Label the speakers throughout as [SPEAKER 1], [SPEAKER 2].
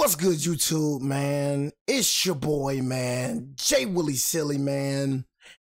[SPEAKER 1] What's good, YouTube, man? It's your boy, man, J Willie Silly, man,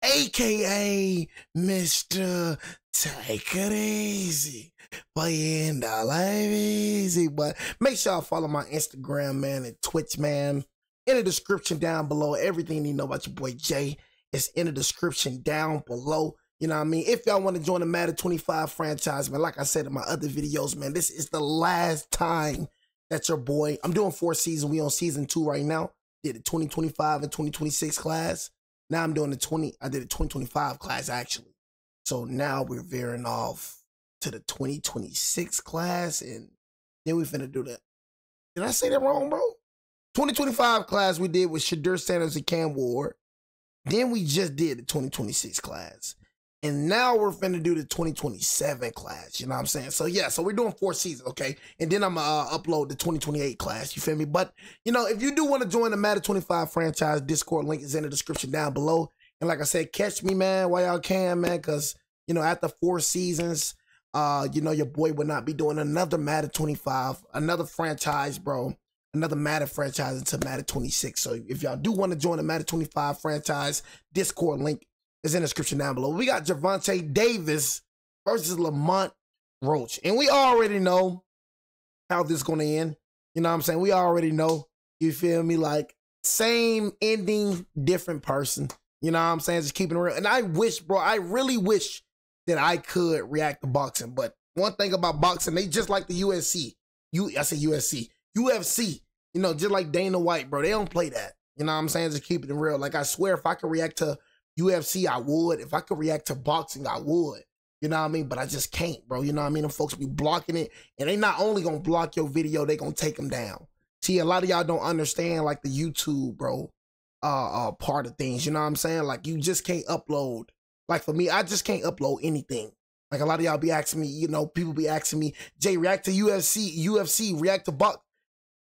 [SPEAKER 1] aka Mr. Take It Easy, playing the life easy. But make sure y'all follow my Instagram, man, and Twitch, man. In the description down below, everything you know about your boy Jay is in the description down below. You know what I mean? If y'all want to join the Madden 25 franchise, man, like I said in my other videos, man, this is the last time that your boy, I'm doing 4 seasons. We on season 2 right now. Did the 2025 and 2026 class. Now I'm doing I did the 2025 class actually. So now we're veering off to the 2026 class, and then we finna do that. Did I say that wrong, bro? 2025 class we did with Shadur Sanders and Cam Ward. Then we just did the 2026 class. And now we're finna do the 2027 class, you know what I'm saying? So yeah, so we're doing 4 seasons, okay? And then I'm gonna upload the 2028 class, you feel me? But, you know, if you do want to join the Madden 25 franchise, Discord link is in the description down below. And like I said, catch me, man, while y'all can, man, because, you know, after 4 seasons, you know, your boy will not be doing another Madden 25, another franchise, bro. Another Madden franchise until Madden 26. So if y'all do want to join the Madden 25 franchise, Discord link is in the description down below. We got Gervonta Davis versus Lamont Roach. And we already know how this is going to end. You know what I'm saying? We already know. You feel me? Like, same ending, different person. You know what I'm saying? Just keeping it real. And I wish, bro, I really wish that I could react to boxing. But one thing about boxing, they just like the UFC. I say USC. UFC. You know, just like Dana White, bro. They don't play that. You know what I'm saying? Just keeping it real. Like, I swear, if I could react to UFC, I would. If I could react to boxing, I would. You know what I mean? But I just can't, bro. You know what I mean? Them folks be blocking it. And they not only gonna block your video, they gonna take them down. See, a lot of y'all don't understand, like, the YouTube, bro, part of things. You know what I'm saying? Like, you just can't upload. Like, for me, I just can't upload anything. Like, a lot of y'all be asking me, you know, people be asking me, Jay, react to UFC, react to box.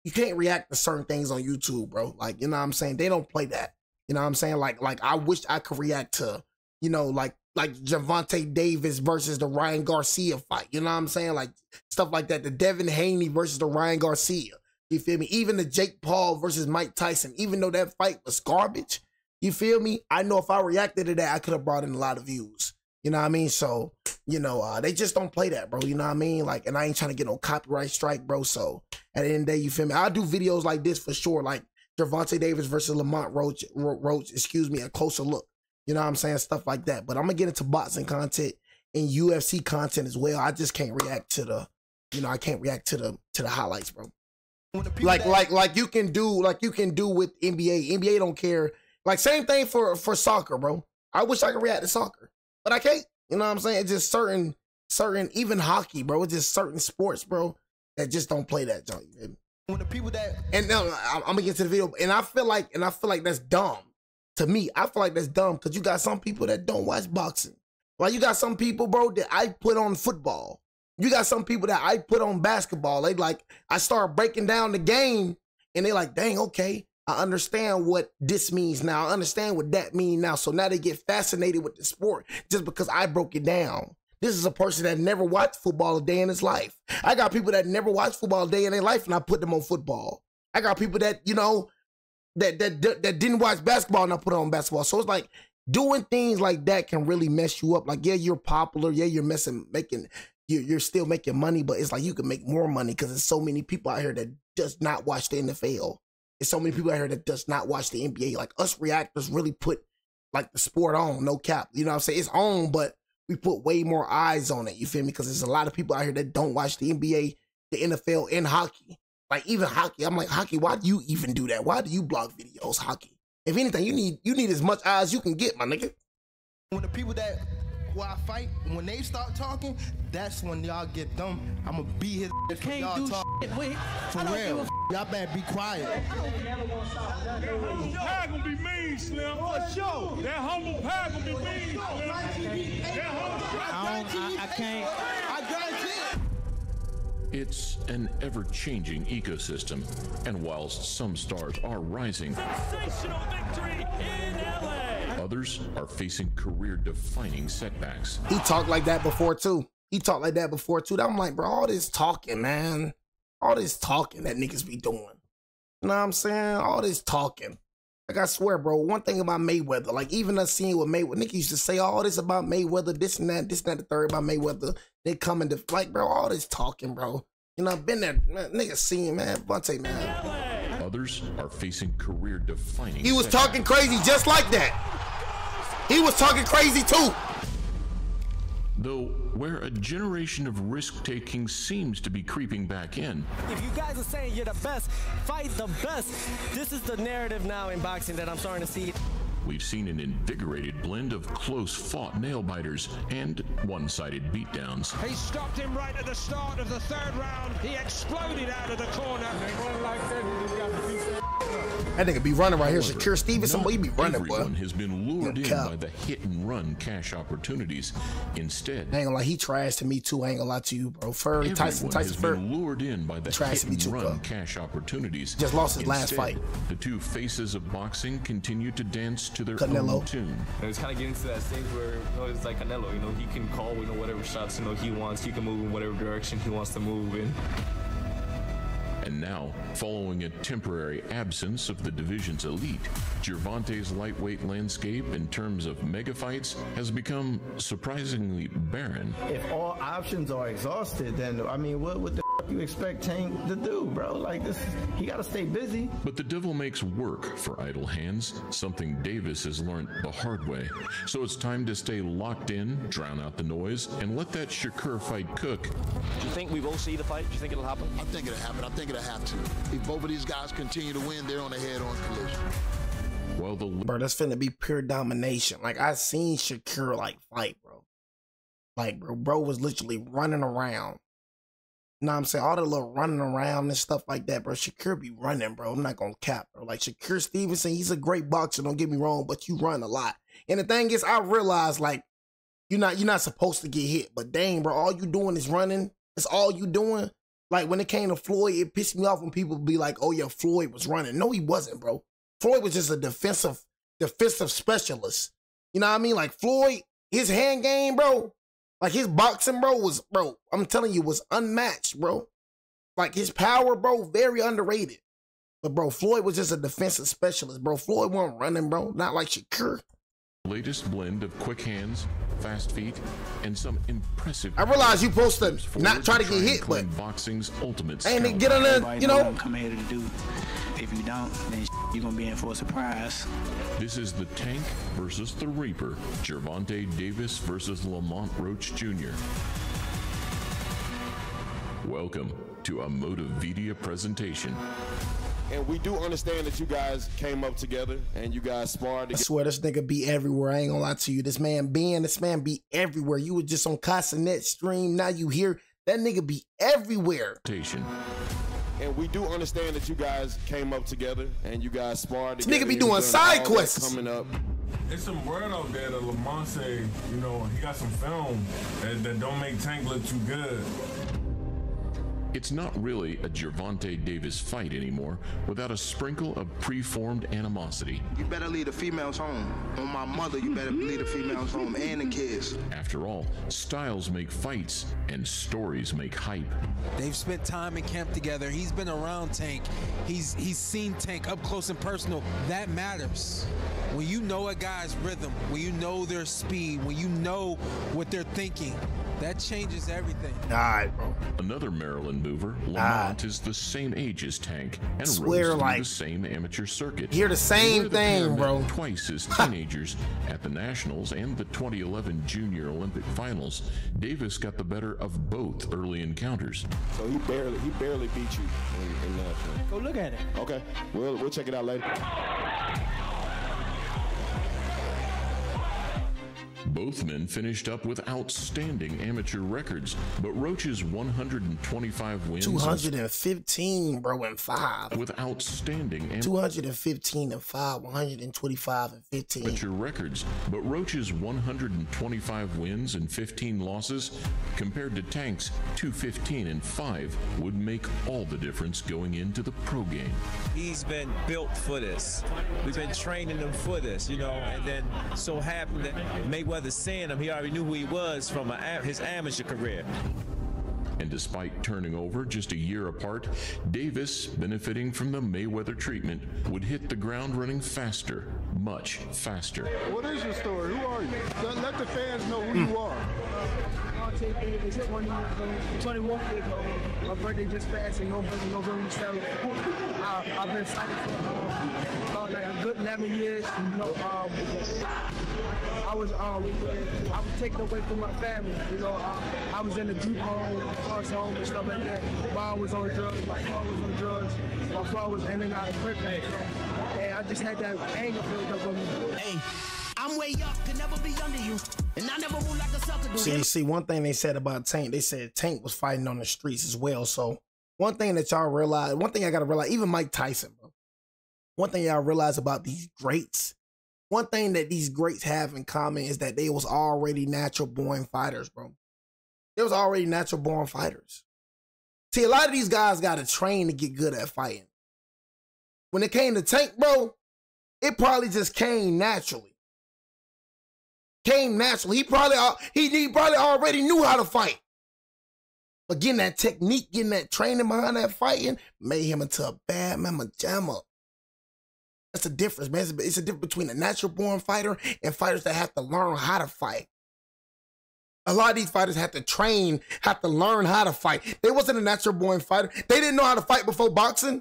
[SPEAKER 1] You can't react to certain things on YouTube, bro. Like, you know what I'm saying? They don't play that. You know what I'm saying? Like I wish I could react to, you know, like Gervonta Davis versus the Ryan Garcia fight. You know what I'm saying? Like, stuff like that. The Devin Haney versus the Ryan Garcia. You feel me? Even the Jake Paul versus Mike Tyson, even though that fight was garbage, you feel me? I know if I reacted to that, I could have brought in a lot of views. You know what I mean? So, you know, they just don't play that, bro. You know what I mean? Like, and I ain't trying to get no copyright strike, bro. So at the end of the day, you feel me? I'll do videos like this for sure. Like, Gervonta Davis versus Lamont Roach, excuse me, a closer look. You know what I'm saying? Stuff like that. But I'm going to get into boxing content and UFC content as well. I just can't react to the, you know, I can't react to the highlights, bro. Like you can do with NBA. NBA don't care. Like, same thing for soccer, bro. I wish I could react to soccer, but I can't. You know what I'm saying? It's just certain, even hockey, bro. It's just certain sports, bro, that just don't play that junk. When the people that, and now I'm gonna get to the video, and I feel like that's dumb. To me, I feel like that's dumb because you got some people that don't watch boxing. Like, you got some people, bro, that I put on football. You got some people that I put on basketball. They like, I start breaking down the game, and they like, dang, okay, I understand what this means now. I understand what that means now. So now they get fascinated with the sport just because I broke it down. This is a person that never watched football a day in his life. I got people that never watched football a day in their life, and I put them on football. I got people that, you know, that didn't watch basketball, and I put on basketball. So it's like, doing things like that can really mess you up. Like, yeah, you're popular. Yeah, you're you're still making money, but it's like you can make more money because there's so many people out here that does not watch the NFL. There's so many people out here that does not watch the NBA. Like, us reactors really put, like, the sport on, no cap. You know what I'm saying? It's on, but we put way more eyes on it, you feel me? Because there's a lot of people out here that don't watch the NBA, the NFL, and hockey. Like, even hockey. I'm like, hockey, why do you even do that? Why do you block videos, hockey? If anything, you need as much eyes you can get, my nigga. When the people that who I fight, when they start talking, that's when y'all get dumb. I'm gonna beat his ass for y'all talking. For real. Y'all better be quiet. That humble pie gonna be mean, Slim. For sure. That humble pie gonna be mean, Slim. I can't. I guarantee it.
[SPEAKER 2] It's an ever-changing ecosystem, and whilst some stars are rising,
[SPEAKER 3] sensational victory in LA.
[SPEAKER 2] Others are facing career-defining setbacks.
[SPEAKER 1] He talked like that before too. I'm like, bro, all this talking, man, all this talking that niggas be doing. You know what I'm saying? All this talking. Like, I swear, bro, one thing about Mayweather, like, even us seeing with Mayweather, nigga used to say all this about Mayweather, this and that, the third about Mayweather. They coming to, like, bro, all this talking, bro. You know, I've been there, man, nigga seen, man, Gervonta, man.
[SPEAKER 2] Others are facing career-defining.
[SPEAKER 1] He was talking crazy just like that. He was talking crazy, too.
[SPEAKER 2] Though, where a generation of risk-taking seems to be creeping back in.
[SPEAKER 4] If you guys are saying you're the best, fight the best. This is the narrative now in boxing that I'm starting to see.
[SPEAKER 2] We've seen an invigorated blend of close-fought nail-biters and one-sided beatdowns.
[SPEAKER 3] He stopped him right at the start of the third round. He exploded out of the corner.
[SPEAKER 1] That nigga be running right here. Shakur Stevenson, boy, he be running, boy.
[SPEAKER 2] Everyone has been lured in by the hit-and-run cash opportunities. Instead,
[SPEAKER 1] I ain't gonna lie, he trashed to me too. I ain't gonna lie to you, bro. Fury, Tyson Fury.
[SPEAKER 2] Lured in by the hit-and-run cash opportunities.
[SPEAKER 1] Just lost his last fight.
[SPEAKER 2] The two faces of boxing continue to dance to their
[SPEAKER 1] Canelo
[SPEAKER 2] own tune.
[SPEAKER 5] It's kind of getting to that stage where, you know, it's like Canelo. You know, he can call, you know, whatever shots, you know, he wants. He can move in whatever direction he wants to move in.
[SPEAKER 2] And now, following a temporary absence of the division's elite, Gervonta's lightweight landscape in terms of mega fights has become surprisingly barren.
[SPEAKER 6] If all options are exhausted, then, I mean, what the you expect Tank to do, bro? Like, this, he got to stay busy.
[SPEAKER 2] But the devil makes work for idle hands, something Davis has learned the hard way. So it's time to stay locked in, drown out the noise, and let that Shakur fight cook.
[SPEAKER 4] Do you think we will see the fight? Do you think it'll happen?
[SPEAKER 7] I think it'll happen. I think it'll have to. If both of these guys continue to win, they're on a head-on collision.
[SPEAKER 2] Well,
[SPEAKER 1] bro, that's finna be pure domination. Like, I seen Shakur, like, fight, bro. Like, bro was literally running around. You know what I'm saying? All the little running around and stuff like that, bro. Shakur be running, bro. I'm not gonna cap, bro. Like, Shakur Stevenson, he's a great boxer, don't get me wrong, but you run a lot. And the thing is, I realize, like, you're not supposed to get hit, but dang, bro, all you doing is running. That's all you doing. Like, when it came to Floyd, it pissed me off when people be like, oh yeah, Floyd was running. No, he wasn't, bro. Floyd was just a defensive specialist. You know what I mean? Like, Floyd, his hand game, bro, like, his boxing, bro, I'm telling you, was unmatched, bro. Like, his power, bro, very underrated. But, bro, Floyd was just a defensive specialist, bro. Floyd wasn't running, bro. Not like Shakur.
[SPEAKER 2] Latest blend of quick hands, fast feet, and some impressive...
[SPEAKER 1] I realize you're supposed to not try to get hit, but...
[SPEAKER 2] boxing's ultimate
[SPEAKER 1] and get on there, you know...
[SPEAKER 8] Come here to do. If you don't, then you're going to be in for a surprise.
[SPEAKER 2] This is the Tank versus the Reaper. Gervonta Davis versus Lamont Roach Jr. Welcome to a Motivedia presentation.
[SPEAKER 9] And we do understand that you guys came up together and you guys sparred.
[SPEAKER 1] I swear this nigga be everywhere. I ain't gonna lie to you. This man be everywhere. You was just on Casanet stream. Now you hear that nigga be everywhere.
[SPEAKER 9] And we do understand that you guys came up together and you guys sparred together.
[SPEAKER 1] This nigga be doing side quests.
[SPEAKER 9] Coming up.
[SPEAKER 10] There's some word out there that Lamont say, you know, he got some film that don't make Tank look too good.
[SPEAKER 2] It's not really a Gervonta Davis fight anymore without a sprinkle of preformed animosity.
[SPEAKER 7] You better leave the females home. On my mother, you better leave the females home and the kids.
[SPEAKER 2] After all, styles make fights and stories make hype.
[SPEAKER 11] They've spent time in camp together. He's been around Tank. He's seen Tank up close and personal. That matters. When you know a guy's rhythm, when you know their speed, when you know what they're thinking, that changes everything.
[SPEAKER 1] All right, bro.
[SPEAKER 2] Another Maryland mover, Lamont is the same age as Tank and rose through the same amateur circuit.
[SPEAKER 1] Hear the same thing, bro.
[SPEAKER 2] Twice as teenagers at the Nationals and the 2011 Junior Olympic Finals. Davis got the better of both early encounters.
[SPEAKER 9] So he barely beat you in that.
[SPEAKER 4] Go look at it.
[SPEAKER 9] Okay, we'll check it out later.
[SPEAKER 2] Both men finished up with outstanding amateur records, but Roach's 125 wins...
[SPEAKER 1] 215, bro, and 5.
[SPEAKER 2] With outstanding...
[SPEAKER 1] 215 and 5, 125 and 15.
[SPEAKER 2] Amateur records, but Roach's 125 wins and 15 losses compared to Tank's 215 and 5 would make all the difference going into the pro game.
[SPEAKER 12] He's been built for this. We've been training him for this, you know, and then so happened that Mayweather seeing him, he already knew who he was from his amateur career.
[SPEAKER 2] And despite turning over just a year apart, Davis, benefiting from the Mayweather treatment, would hit the ground running faster, much faster.
[SPEAKER 13] What is your story? Who are you? Let the fans know who you are.
[SPEAKER 14] 21 years old. My birthday just passed in November 7th. I've been fighting for like a good 11 years. You know, I was taken away from my family. You know, I was in the group home, first home, and stuff like that. Mom was on drugs. My father was on drugs. My father was in and out of prison. And I just had that anger built up on me.
[SPEAKER 15] Hey, I'm way up, could never be under you. And I never move like a sucker do.
[SPEAKER 1] See, one thing they said about Tank, they said Tank was fighting on the streets as well. So one thing that y'all realize, one thing I gotta realize, even Mike Tyson, bro. One thing y'all realize about these greats, one thing that these greats have in common is that they was already natural born fighters, bro. They was already natural born fighters. See, a lot of these guys gotta train to get good at fighting. When it came to Tank, bro, it probably just came naturally. Came naturally. He probably already knew how to fight. But getting that technique, getting that training behind that fighting, made him into a bad mamma jamma. That's the difference, man. It's a difference between a natural born fighter and fighters that have to learn how to fight. A lot of these fighters have to train, have to learn how to fight. They wasn't a natural born fighter. They didn't know how to fight before boxing.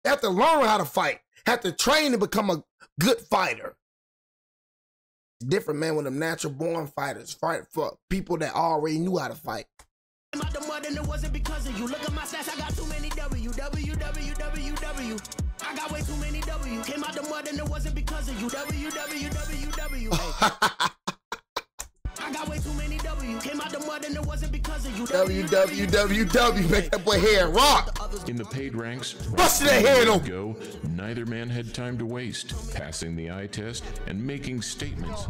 [SPEAKER 1] They have to learn how to fight, have to train to become a good fighter. It's different, man, with them natural born fighters. Fight for people that already knew how to fight.
[SPEAKER 15] Came out the mud and it wasn't because of you. Look at my stats, I got too many W. I got way too many W. Came out the mud and it wasn't because of you. W. I got way too many W. Came out the mud and it wasn't because of you.
[SPEAKER 1] WWWW. Make that boy hair rock.
[SPEAKER 2] In the paid ranks,
[SPEAKER 1] busting that head open.
[SPEAKER 2] Go, neither man had time to waste, passing the eye test and making statements.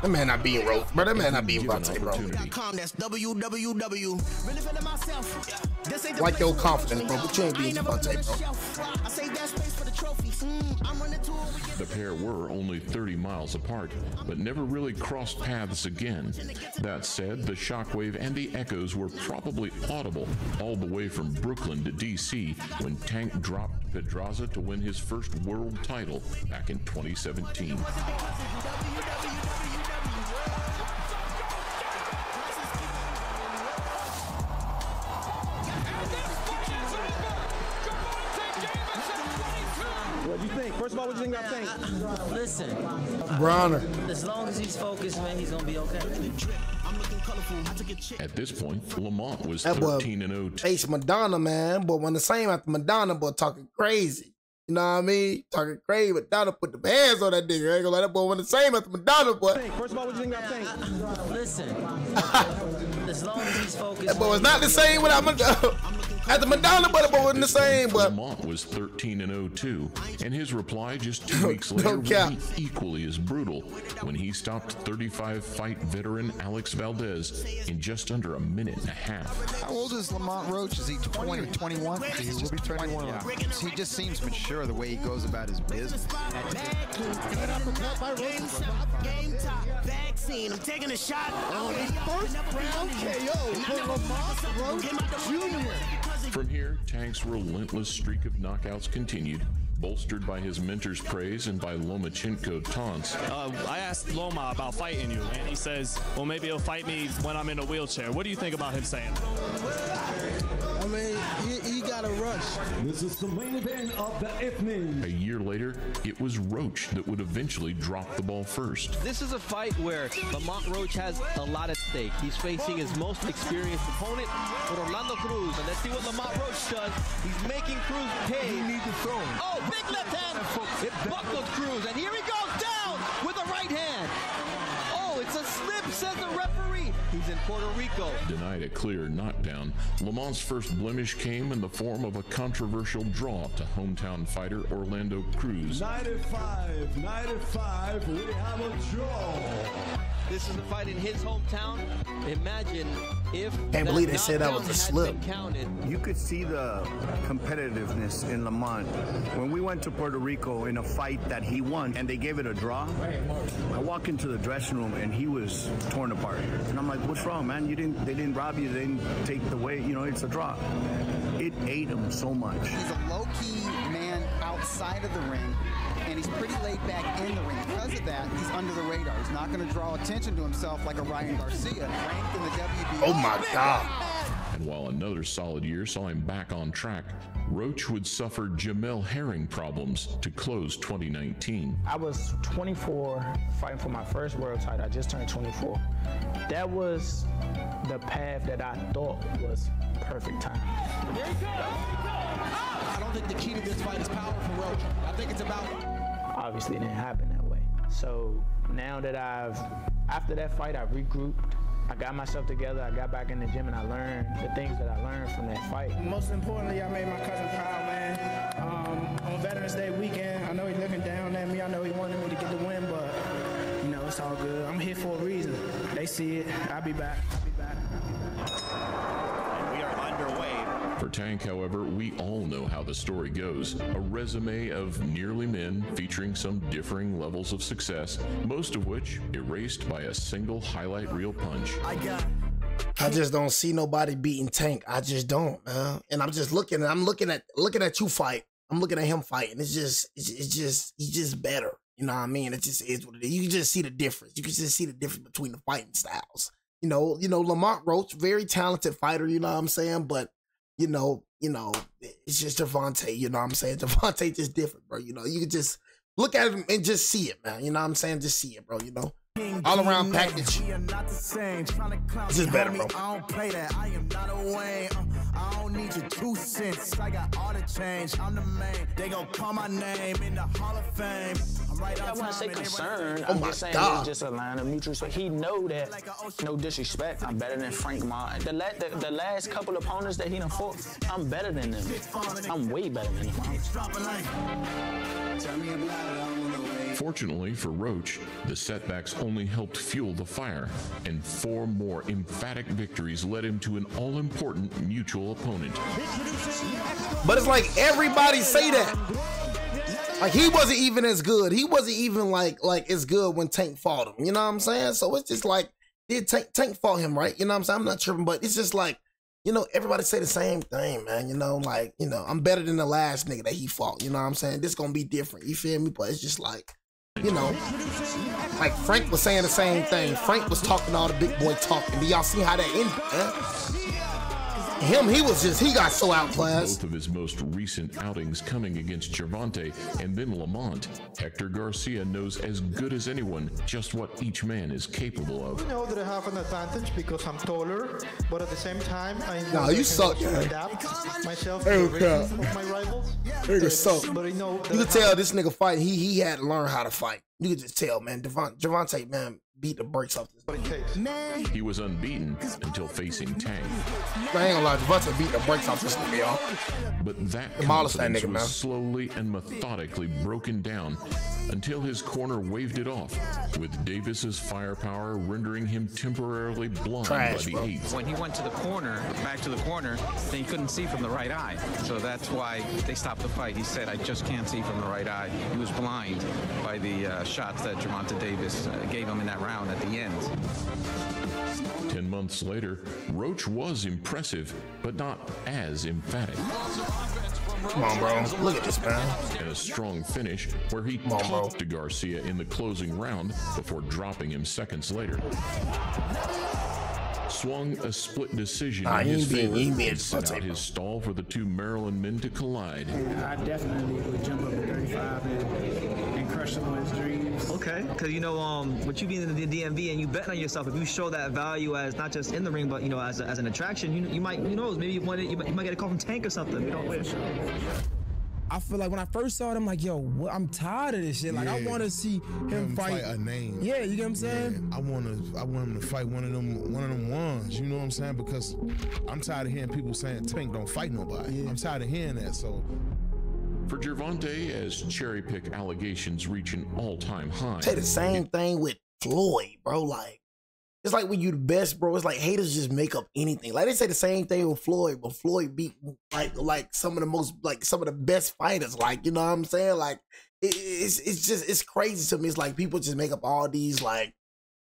[SPEAKER 1] That man not being Roach, bro. That man not being Gervonta, bro.
[SPEAKER 15] That's www. Really feeling myself.
[SPEAKER 1] Like your confidence, bro, but you ain't being Gervonta, bro.
[SPEAKER 15] I say that space for the trophies. I'm running to it.
[SPEAKER 2] The pair were only 30 miles apart, but never really crossed paths again. That said, the shockwave and the echoes were probably audible all the way from Brooklyn to DC when Tank dropped Pedraza to win his first world title back in 2017.
[SPEAKER 16] What do you think? First of all, what do you think about Tank?
[SPEAKER 17] Listen,
[SPEAKER 1] Bronner.
[SPEAKER 17] As long as he's focused, man, he's gonna be okay.
[SPEAKER 2] At this point, Lamont was 13-0.
[SPEAKER 1] Face Madonna, man. But when the same after Madonna, boy, talking crazy. You know what I mean? Talking crazy. Madonna put the hands on that nigga. I ain't gonna let that boy win the same after Madonna, boy.
[SPEAKER 16] First of all, what do you think about Tank?
[SPEAKER 17] Listen, as long as he's focused.
[SPEAKER 1] That boy was not the same without Madonna. After Madonna, but the boy wasn't the same. But
[SPEAKER 2] Lamont was 13-0 too, and his reply just 2 weeks later would be equally as brutal when he stopped 35-fight veteran Alex Valdez in just under a minute and a half.
[SPEAKER 18] How old is Lamont Roach? Is he 20 or 21? He will be 21. Yeah. He just seems mature the way he goes about his business.
[SPEAKER 15] I'm taking a shot.
[SPEAKER 13] First round KO for Lamont Roach Jr.
[SPEAKER 2] From here, Tank's relentless streak of knockouts continued, bolstered by his mentor's praise and by Lomachenko taunts.
[SPEAKER 19] I asked Loma about fighting you, and he says, well, maybe he'll fight me when I'm in a wheelchair. What do you think about him saying?
[SPEAKER 13] I mean, he got a rush.
[SPEAKER 20] This is the main event of the evening.
[SPEAKER 2] A year later, it was Roach that would eventually drop the ball first.
[SPEAKER 21] This is a fight where Lamont Roach has a lot at stake. He's facing his most experienced opponent, Orlando Cruz, and let's see what Lamont Roach does. He's making Cruz pay.
[SPEAKER 13] You need to throw him.
[SPEAKER 21] Oh, big left hand. It buckled Cruz, and here he goes down with a right hand. Oh, it's a slip, says the referee. He's in Puerto Rico.
[SPEAKER 2] Denied a clear knockdown, Lamont's first blemish came in the form of a controversial draw to hometown fighter Orlando Cruz.
[SPEAKER 20] 95, we have a draw.
[SPEAKER 21] This is a fight in his hometown. Imagine if
[SPEAKER 1] can't believe they said that was a slip.
[SPEAKER 22] You could see the competitiveness in Lamont. When we went to Puerto Rico in a fight that he won and they gave it a draw, I walk into the dressing room and he was torn apart. And I'm like, what's wrong, man? They didn't rob you. They didn't take the weight. You know, it's a draw. It ate him so much.
[SPEAKER 3] He's a low-key man outside of the ring, and he's pretty laid back in the ring. Because of that, he's under the radar. He's not going to draw attention to himself like a Ryan Garcia. Ranked in the WBO.
[SPEAKER 1] Oh my God.
[SPEAKER 2] And while another solid year saw him back on track, Roach would suffer Jamel Herring problems to close 2019.
[SPEAKER 5] I was 24 fighting for my first world title. I just turned 24. That was the path that I thought was perfect time.
[SPEAKER 23] I don't think the key to this fight is power for Roach. I think it's about...
[SPEAKER 5] Obviously, it didn't happen that way. So now that after that fight, I regrouped. I got myself together, I got back in the gym, and I learned the things that I learned from that fight.
[SPEAKER 14] Most importantly, I made my cousin proud, man. On Veterans Day weekend, I know he's looking down at me. I know he wanted me to get the win, but, you know, it's all good. I'm here for a reason. They see it. I'll be back.
[SPEAKER 24] We are underway.
[SPEAKER 2] For Tank, however, we all know how the story goes. A resume of nearly men featuring some differing levels of success, most of which erased by a single highlight reel punch.
[SPEAKER 1] I just don't see nobody beating Tank. I just don't, man. And I'm just looking at you fight. I'm looking at him fighting. It's just he's just better. You know what I mean? It just is what it is. You can just see the difference. You can just see the difference between the fighting styles. You know, Lamont Roach, very talented fighter, you know what I'm saying? But you know, it's just Gervonta, you know what I'm saying? Gervonta just different, bro. You know, you can just look at him and just see it, man. You know what I'm saying? Just see it, bro, you know? All around package. It's just better, bro.
[SPEAKER 15] I don't play that. I am not a Wayne. I don't need your 2 cents. I got all the change. I'm the main. They gon' call my name in the Hall of Fame. I'm right on time.
[SPEAKER 5] I want to say concern.
[SPEAKER 1] Oh
[SPEAKER 5] I'm
[SPEAKER 1] my
[SPEAKER 5] just saying
[SPEAKER 1] God.
[SPEAKER 5] it's just a line of mutual respect. He know that, no disrespect, I'm better than Frank Martin. The last couple opponents that he done fought, I'm better than them. I'm way better than them.
[SPEAKER 2] Fortunately for Roach, the setbacks only helped fuel the fire, and 4 more emphatic victories led him to an all-important mutual opponent.
[SPEAKER 1] But it's like everybody say that. Like he wasn't even as good. He wasn't even like as good when Tank fought him. You know what I'm saying? So it's just like, did Tank fought him, right? You know what I'm saying? I'm not tripping, but it's just like, you know, everybody say the same thing, man. You know, like, you know, I'm better than the last nigga that he fought. You know what I'm saying? This gonna be different. You feel me? But it's just like, you know, like Frank was saying the same thing. Frank was talking all the big boy talking. Do y'all see how that ended, man? He got so outclassed.
[SPEAKER 2] Both of his most recent outings coming against Gervonta and then Lamont, Hector Garcia knows as good as anyone just what each man is capable of.
[SPEAKER 25] I know that I have an advantage because I'm taller, but at the same time, I
[SPEAKER 1] Nah, you suck, man.
[SPEAKER 25] adapt myself
[SPEAKER 1] Hey,
[SPEAKER 25] to the
[SPEAKER 1] crap.
[SPEAKER 25] rhythm of my rivals.
[SPEAKER 1] Nigga suck.
[SPEAKER 25] But I know that
[SPEAKER 1] You
[SPEAKER 25] I
[SPEAKER 1] could tell
[SPEAKER 25] have-
[SPEAKER 1] this nigga fight. He had to learn how to fight. You could just tell, man. Gervonta, man, beat the brakes off this.
[SPEAKER 2] He was unbeaten until facing Tank.
[SPEAKER 1] I ain't gonna lie, Gervonta beat the brakes off this nigga, y'all.
[SPEAKER 2] But that
[SPEAKER 1] Demolished that
[SPEAKER 2] confidence
[SPEAKER 1] nigga, man.
[SPEAKER 2] was slowly and methodically broken down until his corner waved it off, with Davis's firepower rendering him temporarily blind by the 8th.
[SPEAKER 8] When he went to the corner, back to the corner, then he couldn't see from the right eye. So that's why they stopped the fight. He said, I just can't see from the right eye. He was blind by the shots that Gervonta Davis gave him in that round at the end.
[SPEAKER 2] 10 months later, Roach was impressive, but not as emphatic.
[SPEAKER 1] Come on, bro. Look at this, man.
[SPEAKER 2] And a strong finish where he talked to Garcia in the closing round before dropping him seconds later. Swung a split decision
[SPEAKER 1] Nah,
[SPEAKER 2] in
[SPEAKER 1] he
[SPEAKER 2] his
[SPEAKER 1] ain't being-
[SPEAKER 2] favor
[SPEAKER 1] he ain't being
[SPEAKER 2] and set out
[SPEAKER 1] Gervonta,
[SPEAKER 2] his stall for the 2 Maryland men to collide.
[SPEAKER 14] I definitely would jump up to 35 and crush someone's dreams.
[SPEAKER 26] Okay, because you know, with you being in the DMV and you betting on yourself, if you show that value as not just in the ring, but you know, as an attraction, you might, who knows, maybe you might get a call from Tank or something. You know,
[SPEAKER 27] I feel like when I first saw it, I'm like, yo, I'm tired of this shit. Like, I want to see him fight
[SPEAKER 28] a name.
[SPEAKER 27] Yeah, you get what I'm saying?
[SPEAKER 28] I want him to fight one of them ones. You know what I'm saying? Because I'm tired of hearing people saying Tank don't fight nobody. I'm tired of hearing that. So.
[SPEAKER 2] For Gervonta, as cherry pick allegations reach an all-time high.
[SPEAKER 1] Say the same thing with Floyd, bro. Like, it's like when you the best, bro. It's like haters just make up anything. Like they say the same thing with Floyd, but Floyd beat like some of the best fighters. Like, you know what I'm saying? Like it's crazy to me. It's like people just make up all these like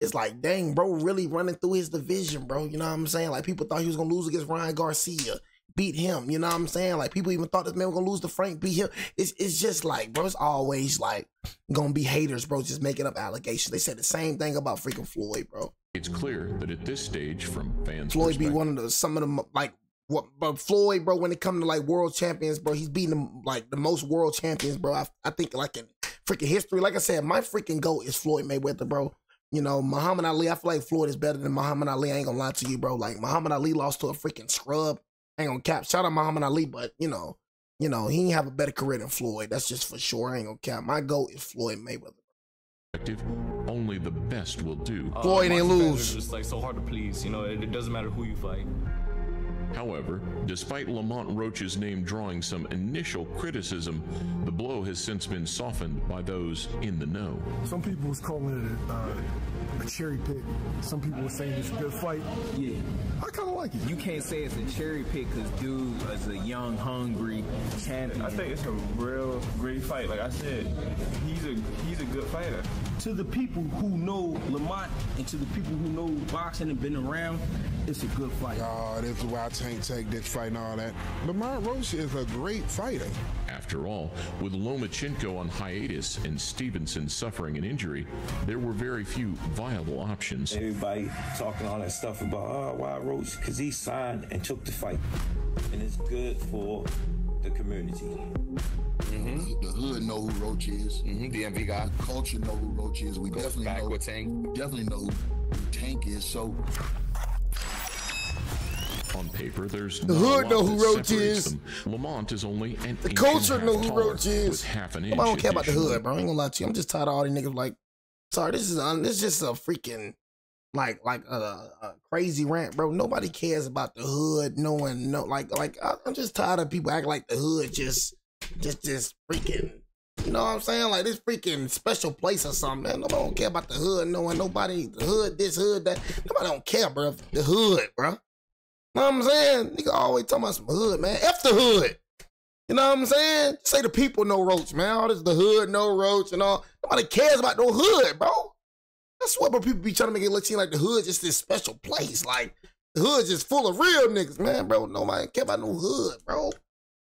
[SPEAKER 1] it's like, dang, bro, really running through his division, bro. You know what I'm saying? Like, people thought he was gonna lose against Ryan Garcia, beat him. You know what I'm saying? Like, people even thought this man was gonna lose to Frank, beat him. It's just like, bro, it's always like gonna be haters, bro, just making up allegations. They said the same thing about freaking Floyd, bro.
[SPEAKER 2] It's clear that at this stage, from fans'
[SPEAKER 1] Floyd be one of the some of them like what, but Floyd, bro, when it comes to like world champions, bro, he's beating them like the most world champions, bro. I think like in freaking history. Like I said, my freaking GOAT is Floyd Mayweather, bro. You know, Muhammad Ali, I feel like Floyd is better than Muhammad Ali. I ain't gonna lie to you, bro. Like, Muhammad Ali lost to a freaking scrub. I ain't gonna cap. Shout out Muhammad Ali, but, you know, he ain't have a better career than Floyd. That's just for sure. I ain't gonna cap. My GOAT is Floyd Mayweather.
[SPEAKER 2] Only the best will do.
[SPEAKER 1] Floyd ain't lose.
[SPEAKER 4] It's just like so hard to please. You know, it doesn't matter who you fight.
[SPEAKER 2] However, despite Lamont Roach's name drawing some initial criticism, the blow has since been softened by those in the know.
[SPEAKER 6] Some people was calling it a cherry pick. Some people were saying it's a good fight.
[SPEAKER 7] Yeah.
[SPEAKER 6] I kind of like it.
[SPEAKER 7] You can't say it's a cherry pick because dude is a young, hungry champion.
[SPEAKER 4] I think it's a real great fight. Like I said, he's a good fighter.
[SPEAKER 9] To the people who know Lamont and to the people who know boxing and been around, it's a good fight.
[SPEAKER 28] Oh, this is why I can't take this fight and all that. Lamont Roach is a great fighter.
[SPEAKER 2] After all, with Lomachenko on hiatus and Stevenson suffering an injury, there were very few viable options.
[SPEAKER 10] Everybody talking all that stuff about, why Roach? Because he signed and took the fight. And it's good for the community.
[SPEAKER 11] The hood know who Roach is.
[SPEAKER 12] DMV guy.
[SPEAKER 11] The culture know who Roach is. We definitely
[SPEAKER 12] back
[SPEAKER 11] know.
[SPEAKER 12] with Tank.
[SPEAKER 11] We definitely know who Tank is. So
[SPEAKER 2] on paper, there's
[SPEAKER 1] the hood know who Roach is.
[SPEAKER 2] Them. Lamont is only an
[SPEAKER 1] the culture know who Roach is.
[SPEAKER 2] With half an inch.
[SPEAKER 1] I don't care about the hood, bro. I ain't gonna lie to you. I'm just tired of all these niggas. Like, sorry, this is just a freaking like a crazy rant, bro. Nobody cares about the hood. I'm just tired of people acting like the hood just freaking. You know what I'm saying? Like this freaking special place or something, man. Nobody don't care about the hood. Knowing nobody, the hood, this hood, that. Nobody don't care, bro. The hood, bro. You know what I'm saying? Nigga always talking about some hood, man. F the hood. You know what I'm saying? Say the people know Roach, man. All this the hood know Roach and all. Nobody cares about no hood, bro. That's what, bro, people be trying to make it look seem like the hood just this special place. Like the hood just full of real niggas, man, bro. Nobody care about no hood, bro.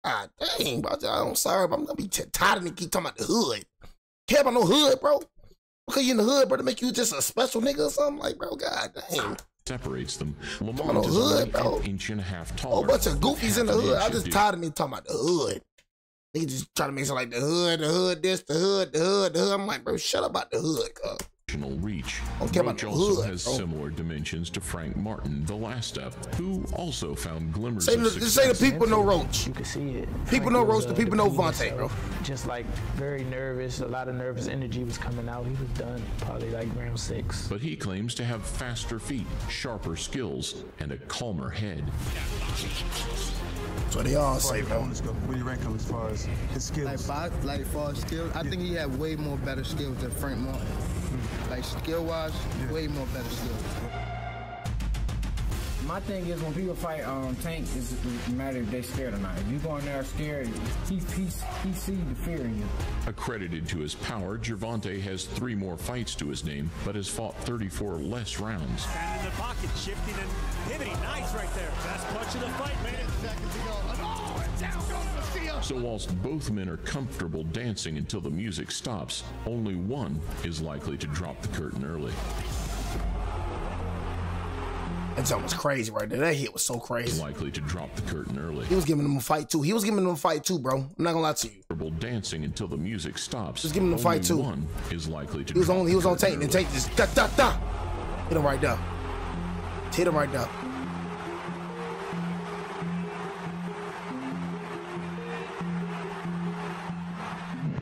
[SPEAKER 1] God dang, bro. I'm sorry, but I'm gonna be tired of niggas keep talking about the hood. Care about no hood, bro? Okay, you in the hood, bro, to make you just a special nigga or something? Like, bro, god dang.
[SPEAKER 2] Separates them. Lamont is only an inch and a half taller.
[SPEAKER 1] A bunch of goofies in the hood. I'm just tired of niggas talking about the hood. They just trying to make it like the hood, this, the hood. I'm like, bro, shut up about the hood, cuz.
[SPEAKER 2] Reach.
[SPEAKER 1] Roach
[SPEAKER 2] also has similar dimensions to Frank Martin, the last up, who also found glimmers of success.
[SPEAKER 1] Just say the people know Roach.
[SPEAKER 5] You can see it.
[SPEAKER 1] People know Roach, the people know Vontae, bro.
[SPEAKER 5] Just like very nervous, a lot of nervous energy was coming out. He was done probably like round 6.
[SPEAKER 2] But he claims to have faster feet, sharper skills, and a calmer head.
[SPEAKER 1] So they all say, bro.
[SPEAKER 6] Where do you rank him as far as his skills?
[SPEAKER 3] Like far as skills, I think he had way more better skills than Frank Martin. Like skill-wise, way more better skills.
[SPEAKER 24] My thing is when people fight Tank, it matter if they're scared or not. If you go in there scared, he sees the fear in you.
[SPEAKER 2] Accredited to his power, Gervonta has 3 more fights to his name, but has fought 34 less rounds.
[SPEAKER 29] Standing in the pocket, shifting and pivoting. Nice right there. Best punch of the fight, man. Seconds ago. Oh, and down goes Garcia.
[SPEAKER 2] So whilst both men are comfortable dancing until the music stops, only one is likely to drop the curtain early.
[SPEAKER 1] That jump was crazy right there. That hit was so crazy.
[SPEAKER 2] Likely to drop the curtain early.
[SPEAKER 1] He was giving them a fight too. Bro. I'm not gonna lie to you.
[SPEAKER 2] Dancing until the music stops.
[SPEAKER 1] Just give him a fight too.
[SPEAKER 2] One is likely to.
[SPEAKER 1] He was on Tank, and Tank just hit him right there. Hit him right there.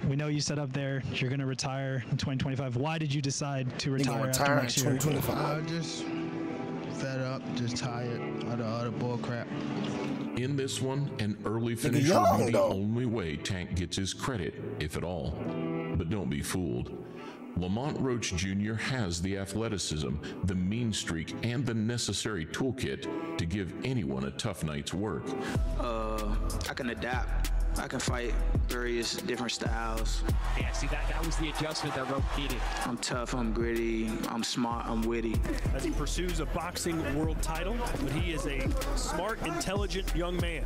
[SPEAKER 30] We know you said up there you're gonna retire in 2025. Why did you decide to retire after next year?
[SPEAKER 1] 2025.
[SPEAKER 31] Just fed up, just tired of all the bull crap.
[SPEAKER 2] In this one, an early finish will be the only way Tank gets his credit, if at all. But don't be fooled. Lamont Roach Jr. has the athleticism, the mean streak, and the necessary toolkit to give anyone a tough night's work.
[SPEAKER 32] I can adapt.
[SPEAKER 5] I can fight various different styles.
[SPEAKER 12] Yeah, see, that was the adjustment that Roach needed.
[SPEAKER 5] I'm tough, I'm gritty, I'm smart, I'm witty.
[SPEAKER 29] As he pursues a boxing world title, but he is a smart, intelligent young man.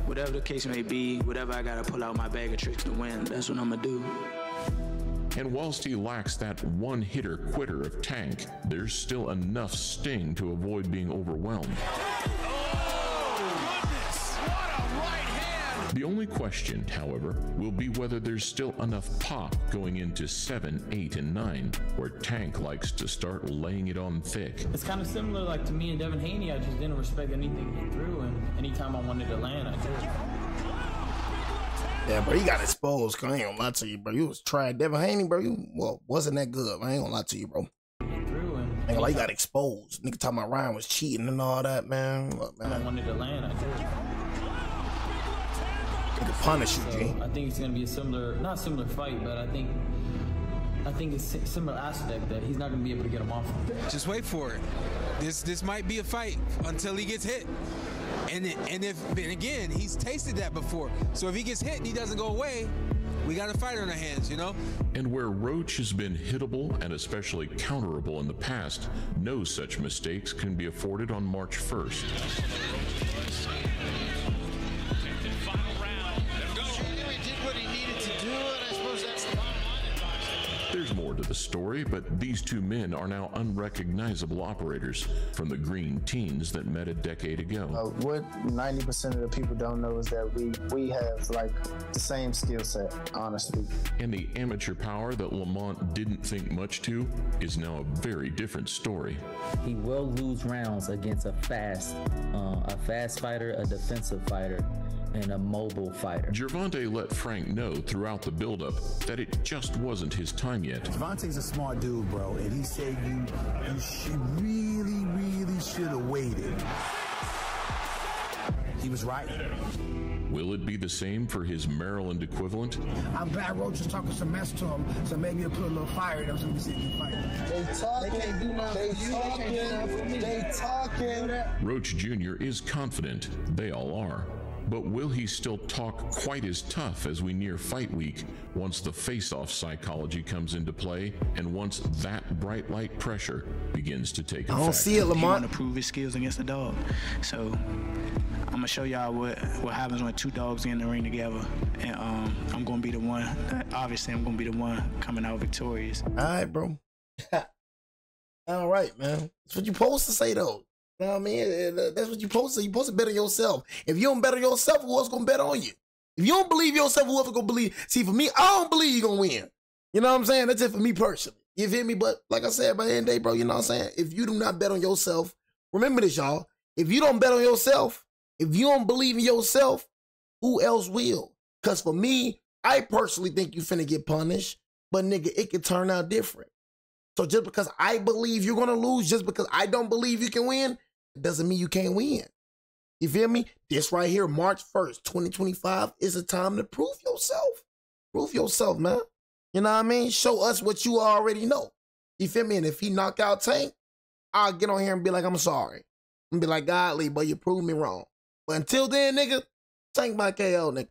[SPEAKER 5] Whatever the case may be, whatever I gotta pull out my bag of tricks to win, that's what I'm gonna do.
[SPEAKER 2] And whilst he lacks that one-hitter quitter of Tank, there's still enough sting to avoid being overwhelmed. The only question, however, will be whether there's still enough pop going into 7, 8, and 9, where Tank likes to start laying it on thick.
[SPEAKER 24] It's kind of similar like to me and Devin Haney. I just didn't respect anything he threw, and anytime I wanted to land, I did.
[SPEAKER 1] Yeah, bro, he got exposed. Cause I ain't gonna lie to you, bro. You was trying Devin Haney, bro. You wasn't that good. I ain't gonna lie to you, bro. Ain't gonna lie, he got exposed. Nigga talking about Ryan was cheating and all that, man. Look, man.
[SPEAKER 24] I wanted to land, I did.
[SPEAKER 1] Nigga punish you, G.
[SPEAKER 24] I think it's gonna be a similar, not similar fight, but I think it's a similar aspect that he's not gonna be able to get him off.
[SPEAKER 13] Just wait for it. This might be a fight until he gets hit. And again, he's tasted that before. So if he gets hit and he doesn't go away, we got a fighter on our hands, you know?
[SPEAKER 2] And where Roach has been hittable and especially counterable in the past, no such mistakes can be afforded on March 1st. There's more to the story, but these two men are now unrecognizable operators from the green teens that met a decade ago.
[SPEAKER 15] What 90% of the people don't know is that we have like the same skill set, honestly.
[SPEAKER 2] And the amateur power that Lamont didn't think much to is now a very different story.
[SPEAKER 16] He will lose rounds against a fast fighter, a defensive fighter, and a mobile fighter.
[SPEAKER 2] Gervonta let Frank know throughout the buildup that it just wasn't his time yet.
[SPEAKER 6] Gervonta's a smart dude, bro, and he said you really should have waited. He was right.
[SPEAKER 2] Will it be the same for his Maryland equivalent?
[SPEAKER 14] I'm glad Roach is talking some mess to him, so maybe he'll put a little fire in them so we can see him fight.
[SPEAKER 6] They talking.
[SPEAKER 2] Roach Jr. is confident. They all are. But will he still talk quite as tough as we near fight week once the face-off psychology comes into play and once that bright light pressure begins to take effect?
[SPEAKER 5] I don't see it, Lamont. He want to prove his skills against the dog. So I'm gonna show y'all what happens when two dogs get in the ring together. And I'm gonna be the one. Obviously, I'm gonna be the one coming out victorious.
[SPEAKER 1] All right, bro. All right, man. That's what you supposed to say, though. You know what I mean? That's what you're supposed to say. You're supposed to bet on yourself. If you don't bet on yourself, who else gonna bet on you? If you don't believe yourself, who else gonna believe? See, for me, I don't believe you're gonna win. You know what I'm saying? That's it for me personally. You feel me? But like I said, by the end of the day, bro, you know what I'm saying? If you do not bet on yourself, remember this, y'all. If you don't bet on yourself, if you don't believe in yourself, who else will? Because for me, I personally think you finna get punished, but nigga, it could turn out different. So just because I believe you're gonna lose, just because I don't believe you can win, it doesn't mean you can't win. You feel me? This right here, March 1st, 2025, is a time to prove yourself. Prove yourself, man. You know what I mean? Show us what you already know. You feel me? And if he knock out Tank, I'll get on here and be like, I'm sorry. And be like, godly, but you proved me wrong. But until then, nigga, Tank by KO, nigga.